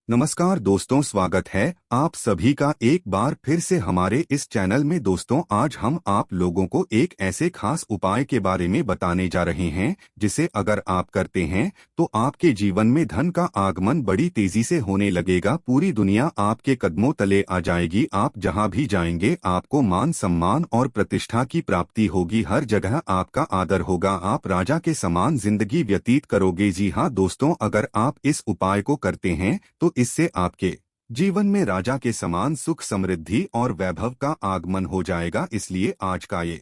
नमस्कार दोस्तों, स्वागत है आप सभी का एक बार फिर से हमारे इस चैनल में। दोस्तों, आज हम आप लोगों को एक ऐसे खास उपाय के बारे में बताने जा रहे हैं जिसे अगर आप करते हैं तो आपके जीवन में धन का आगमन बड़ी तेजी से होने लगेगा। पूरी दुनिया आपके कदमों तले आ जाएगी। आप जहां भी जाएंगे आपको मान सम्मान और प्रतिष्ठा की प्राप्ति होगी। हर जगह आपका आदर होगा। आप राजा के समान जिंदगी व्यतीत करोगे। जी हाँ दोस्तों, अगर आप इस उपाय को करते हैं तो इससे आपके जीवन में राजा के समान सुख, समृद्धि और वैभव का आगमन हो जाएगा। इसलिए आज का ये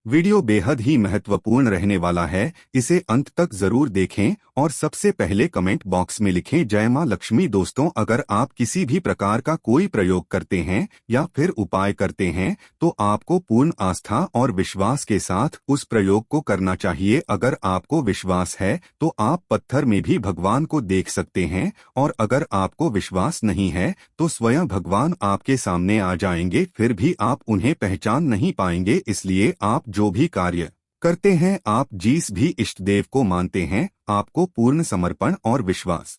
वीडियो बेहद ही महत्वपूर्ण रहने वाला है। इसे अंत तक जरूर देखें और सबसे पहले कमेंट बॉक्स में लिखें जय मां लक्ष्मी। दोस्तों, अगर आप किसी भी प्रकार का कोई प्रयोग करते हैं या फिर उपाय करते हैं तो आपको पूर्ण आस्था और विश्वास के साथ उस प्रयोग को करना चाहिए। अगर आपको विश्वास है तो आप पत्थर में भी भगवान को देख सकते हैं, और अगर आपको विश्वास नहीं है तो स्वयं भगवान आपके सामने आ जाएंगे, फिर भी आप उन्हें पहचान नहीं पाएंगे। इसलिए आप जो भी कार्य करते हैं, आप जिस भी इष्ट देव को मानते हैं, आपको पूर्ण समर्पण और विश्वास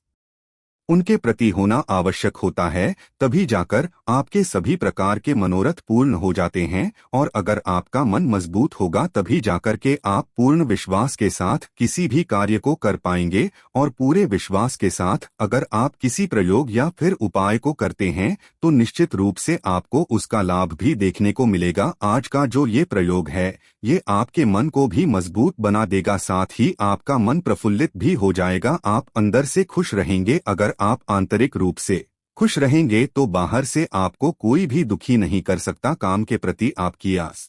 उनके प्रति होना आवश्यक होता है। तभी जाकर आपके सभी प्रकार के मनोरथ पूर्ण हो जाते हैं। और अगर आपका मन मजबूत होगा तभी जाकर के आप पूर्ण विश्वास के साथ किसी भी कार्य को कर पाएंगे। और पूरे विश्वास के साथ अगर आप किसी प्रयोग या फिर उपाय को करते हैं तो निश्चित रूप से आपको उसका लाभ भी देखने को मिलेगा। आज का जो ये प्रयोग है ये आपके मन को भी मजबूत बना देगा, साथ ही आपका मन प्रफुल्लित भी हो जाएगा। आप अंदर से खुश रहेंगे। अगर आप आंतरिक रूप से खुश रहेंगे तो बाहर से आपको कोई भी दुखी नहीं कर सकता। काम के प्रति आपकी आस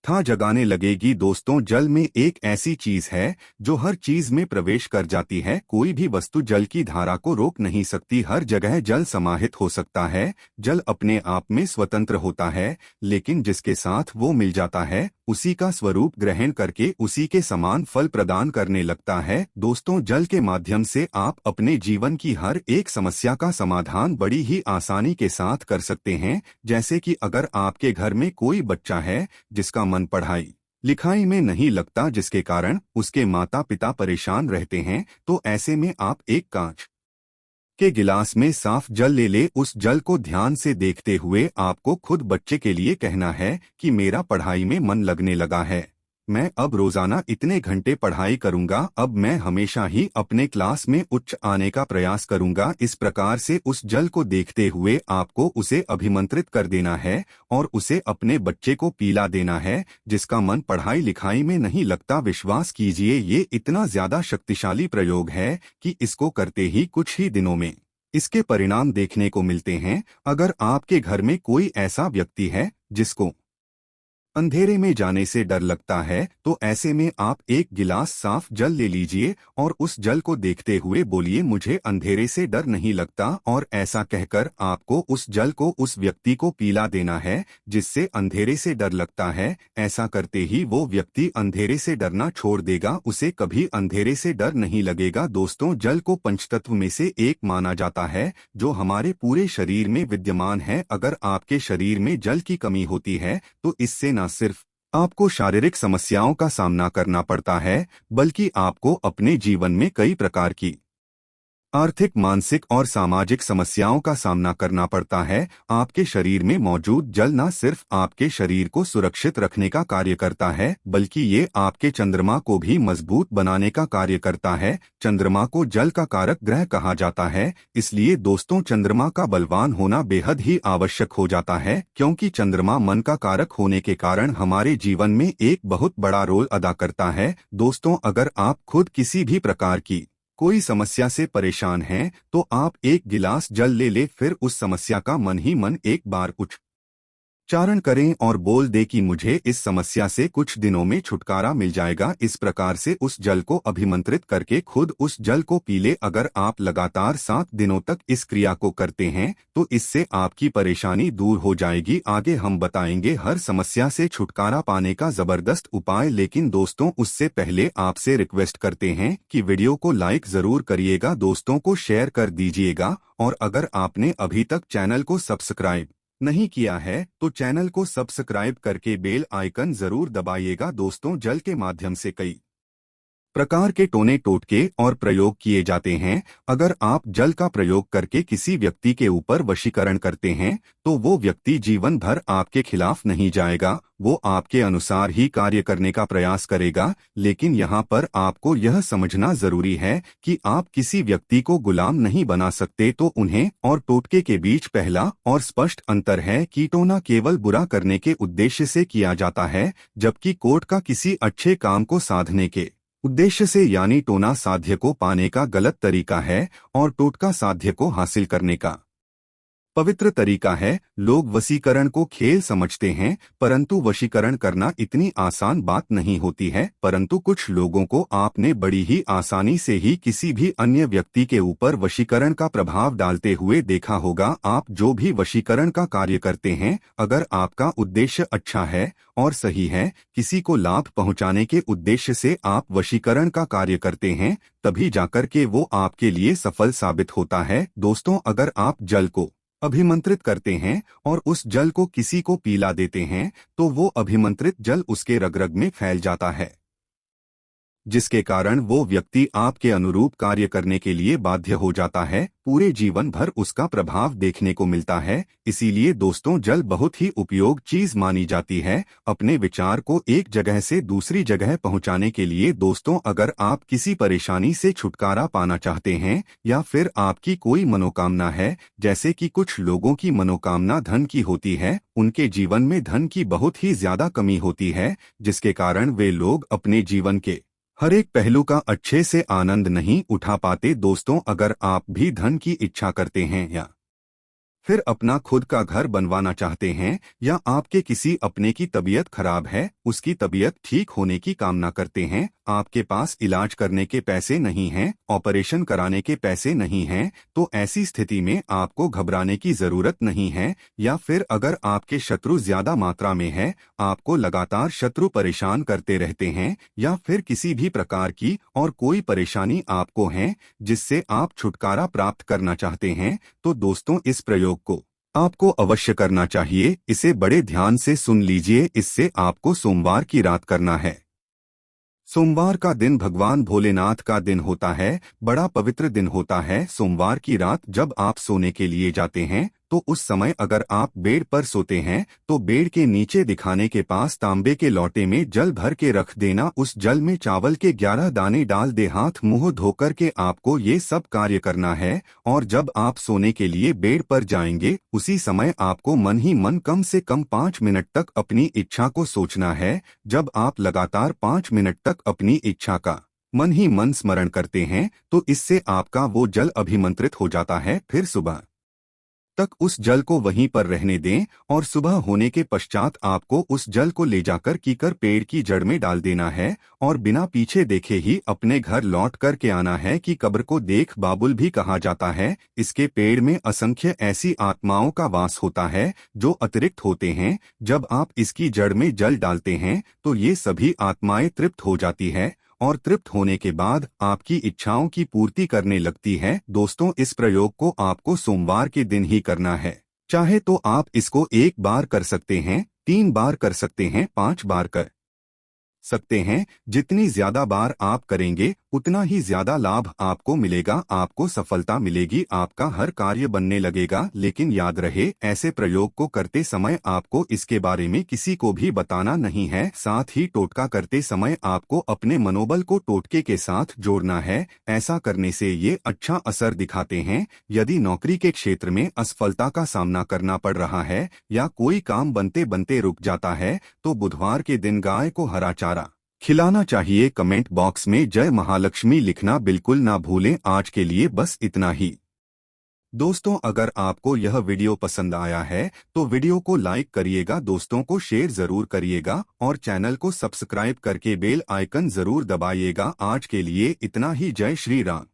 था जगाने लगेगी। दोस्तों, जल में एक ऐसी चीज है जो हर चीज में प्रवेश कर जाती है। कोई भी वस्तु जल की धारा को रोक नहीं सकती। हर जगह जल समाहित हो सकता है। जल अपने आप में स्वतंत्र होता है, लेकिन जिसके साथ वो मिल जाता है उसी का स्वरूप ग्रहण करके उसी के समान फल प्रदान करने लगता है। दोस्तों, जल के माध्यम से आप अपने जीवन की हर एक समस्या का समाधान बड़ी ही आसानी के साथ कर सकते हैं। जैसे कि अगर आपके घर में कोई बच्चा है जिसका मन पढ़ाई लिखाई में नहीं लगता, जिसके कारण उसके माता पिता परेशान रहते हैं, तो ऐसे में आप एक कांच के गिलास में साफ जल ले ले। उस जल को ध्यान से देखते हुए आपको खुद बच्चे के लिए कहना है कि मेरा पढ़ाई में मन लगने लगा है, मैं अब रोजाना इतने घंटे पढ़ाई करूंगा, अब मैं हमेशा ही अपने क्लास में उच्च आने का प्रयास करूंगा। इस प्रकार से उस जल को देखते हुए आपको उसे अभिमंत्रित कर देना है और उसे अपने बच्चे को पिला देना है जिसका मन पढ़ाई लिखाई में नहीं लगता। विश्वास कीजिए, ये इतना ज्यादा शक्तिशाली प्रयोग है कि इसको करते ही कुछ ही दिनों में इसके परिणाम देखने को मिलते हैं। अगर आपके घर में कोई ऐसा व्यक्ति है जिसको अंधेरे में जाने से डर लगता है तो ऐसे में आप एक गिलास साफ जल ले लीजिए और उस जल को देखते हुए बोलिए मुझे अंधेरे से डर नहीं लगता, और ऐसा कहकर आपको उस जल को उस व्यक्ति को पिला देना है जिससे अंधेरे से डर लगता है। ऐसा करते ही वो व्यक्ति अंधेरे से डरना छोड़ देगा, उसे कभी अंधेरे से डर नहीं लगेगा। दोस्तों, जल को पंचतत्व में से एक माना जाता है जो हमारे पूरे शरीर में विद्यमान है। अगर आपके शरीर में जल की कमी होती है तो इससे न सिर्फ आपको शारीरिक समस्याओं का सामना करना पड़ता है, बल्कि आपको अपने जीवन में कई प्रकार की आर्थिक, मानसिक और सामाजिक समस्याओं का सामना करना पड़ता है। आपके शरीर में मौजूद जल न सिर्फ आपके शरीर को सुरक्षित रखने का कार्य करता है, बल्कि ये आपके चंद्रमा को भी मजबूत बनाने का कार्य करता है। चंद्रमा को जल का कारक ग्रह कहा जाता है, इसलिए दोस्तों चंद्रमा का बलवान होना बेहद ही आवश्यक हो जाता है, क्योंकि चंद्रमा मन का कारक होने के कारण हमारे जीवन में एक बहुत बड़ा रोल अदा करता है। दोस्तों, अगर आप खुद किसी भी प्रकार की कोई समस्या से परेशान हैं तो आप एक गिलास जल ले ले, फिर उस समस्या का मन ही मन एक बार उच्चारण करें और बोल दे कि मुझे इस समस्या से कुछ दिनों में छुटकारा मिल जाएगा। इस प्रकार से उस जल को अभिमंत्रित करके खुद उस जल को पी ले। अगर आप लगातार 7 दिनों तक इस क्रिया को करते हैं तो इससे आपकी परेशानी दूर हो जाएगी। आगे हम बताएंगे हर समस्या से छुटकारा पाने का जबरदस्त उपाय, लेकिन दोस्तों उससे पहले आपसे रिक्वेस्ट करते हैं कि वीडियो को लाइक जरूर करिएगा, दोस्तों को शेयर कर दीजिएगा, और अगर आपने अभी तक चैनल को सब्सक्राइब नहीं किया है तो चैनल को सब्सक्राइब करके बेल आइकन जरूर दबाइएगा। दोस्तों, जल के माध्यम से कई प्रकार के टोने टोटके और प्रयोग किए जाते हैं। अगर आप जल का प्रयोग करके किसी व्यक्ति के ऊपर वशीकरण करते हैं तो वो व्यक्ति जीवन भर आपके खिलाफ नहीं जाएगा, वो आपके अनुसार ही कार्य करने का प्रयास करेगा। लेकिन यहाँ पर आपको यह समझना जरूरी है कि आप किसी व्यक्ति को गुलाम नहीं बना सकते। तो उन्हें और टोटके के बीच पहला और स्पष्ट अंतर है कि टोना केवल बुरा करने के उद्देश्य से किया जाता है, जबकि कोट का किसी अच्छे काम को साधने के उद्देश्य से, यानी टोना साध्य को पाने का गलत तरीका है और टोटका साध्य को हासिल करने का पवित्र तरीका है। लोग वशीकरण को खेल समझते हैं, परंतु वशीकरण करना इतनी आसान बात नहीं होती है। परंतु कुछ लोगों को आपने बड़ी ही आसानी से ही किसी भी अन्य व्यक्ति के ऊपर वशीकरण का प्रभाव डालते हुए देखा होगा। आप जो भी वशीकरण का कार्य करते हैं, अगर आपका उद्देश्य अच्छा है और सही है, किसी को लाभ पहुंचाने के उद्देश्य से आप वशीकरण का कार्य करते हैं, तभी जाकर के वो आपके लिए सफल साबित होता है। दोस्तों, अगर आप जल को अभिमंत्रित करते हैं और उस जल को किसी को पिला देते हैं तो वो अभिमंत्रित जल उसके रग-रग में फैल जाता है, जिसके कारण वो व्यक्ति आपके अनुरूप कार्य करने के लिए बाध्य हो जाता है। पूरे जीवन भर उसका प्रभाव देखने को मिलता है। इसीलिए दोस्तों, जल बहुत ही उपयोग चीज मानी जाती है अपने विचार को एक जगह से दूसरी जगह पहुंचाने के लिए। दोस्तों, अगर आप किसी परेशानी से छुटकारा पाना चाहते हैं या फिर आपकी कोई मनोकामना है, जैसे कि कुछ लोगों की मनोकामना धन की होती है, उनके जीवन में धन की बहुत ही ज्यादा कमी होती है, जिसके कारण वे लोग अपने जीवन के हर एक पहलू का अच्छे से आनंद नहीं उठा पाते। दोस्तों, अगर आप भी धन की इच्छा करते हैं या फिर अपना खुद का घर बनवाना चाहते हैं, या आपके किसी अपने की तबीयत खराब है, उसकी तबीयत ठीक होने की कामना करते हैं, आपके पास इलाज करने के पैसे नहीं हैं, ऑपरेशन कराने के पैसे नहीं हैं, तो ऐसी स्थिति में आपको घबराने की जरूरत नहीं है। या फिर अगर आपके शत्रु ज्यादा मात्रा में है, आपको लगातार शत्रु परेशान करते रहते हैं, या फिर किसी भी प्रकार की और कोई परेशानी आपको है जिससे आप छुटकारा प्राप्त करना चाहते हैं, तो दोस्तों, इस प्रयोग को आपको अवश्य करना चाहिए। इसे बड़े ध्यान से सुन लीजिए। इससे आपको सोमवार की रात करना है। सोमवार का दिन भगवान भोलेनाथ का दिन होता है, बड़ा पवित्र दिन होता है। सोमवार की रात जब आप सोने के लिए जाते हैं तो उस समय अगर आप बेड पर सोते हैं तो बेड के नीचे दिखाने के पास तांबे के लोटे में जल भर के रख देना। उस जल में चावल के 11 दाने डाल दे, हाथ मुंह धोकर के आपको ये सब कार्य करना है। और जब आप सोने के लिए बेड पर जाएंगे, उसी समय आपको मन ही मन कम से कम 5 मिनट तक अपनी इच्छा को सोचना है। जब आप लगातार 5 मिनट तक अपनी इच्छा का मन ही मन स्मरण करते हैं तो इससे आपका वो जल अभिमंत्रित हो जाता है। फिर सुबह तक उस जल को वहीं पर रहने दें और सुबह होने के पश्चात आपको उस जल को ले जाकर कीकर पेड़ की जड़ में डाल देना है और बिना पीछे देखे ही अपने घर लौट कर के आना है। कि कब्र को देख बाबुल भी कहा जाता है। इसके पेड़ में असंख्य ऐसी आत्माओं का वास होता है जो अतिरिक्त होते हैं। जब आप इसकी जड़ में जल डालते हैं तो ये सभी आत्माएं तृप्त हो जाती है और तृप्त होने के बाद आपकी इच्छाओं की पूर्ति करने लगती है। दोस्तों, इस प्रयोग को आपको सोमवार के दिन ही करना है। चाहे तो आप इसको 1 बार कर सकते हैं, 3 बार कर सकते हैं, 5 बार कर सकते हैं। जितनी ज्यादा बार आप करेंगे उतना ही ज्यादा लाभ आपको मिलेगा, आपको सफलता मिलेगी, आपका हर कार्य बनने लगेगा। लेकिन याद रहे, ऐसे प्रयोग को करते समय आपको इसके बारे में किसी को भी बताना नहीं है। साथ ही टोटका करते समय आपको अपने मनोबल को टोटके के साथ जोड़ना है। ऐसा करने से ये अच्छा असर दिखाते हैं। यदि नौकरी के क्षेत्र में असफलता का सामना करना पड़ रहा है या कोई काम बनते बनते रुक जाता है तो बुधवार के दिन गाय को हरा चारा खिलाना चाहिए। कमेंट बॉक्स में जय महालक्ष्मी लिखना बिल्कुल ना भूलें। आज के लिए बस इतना ही। दोस्तों, अगर आपको यह वीडियो पसंद आया है तो वीडियो को लाइक करिएगा, दोस्तों को शेयर जरूर करिएगा और चैनल को सब्सक्राइब करके बेल आइकन जरूर दबाइएगा। आज के लिए इतना ही। जय श्री राम।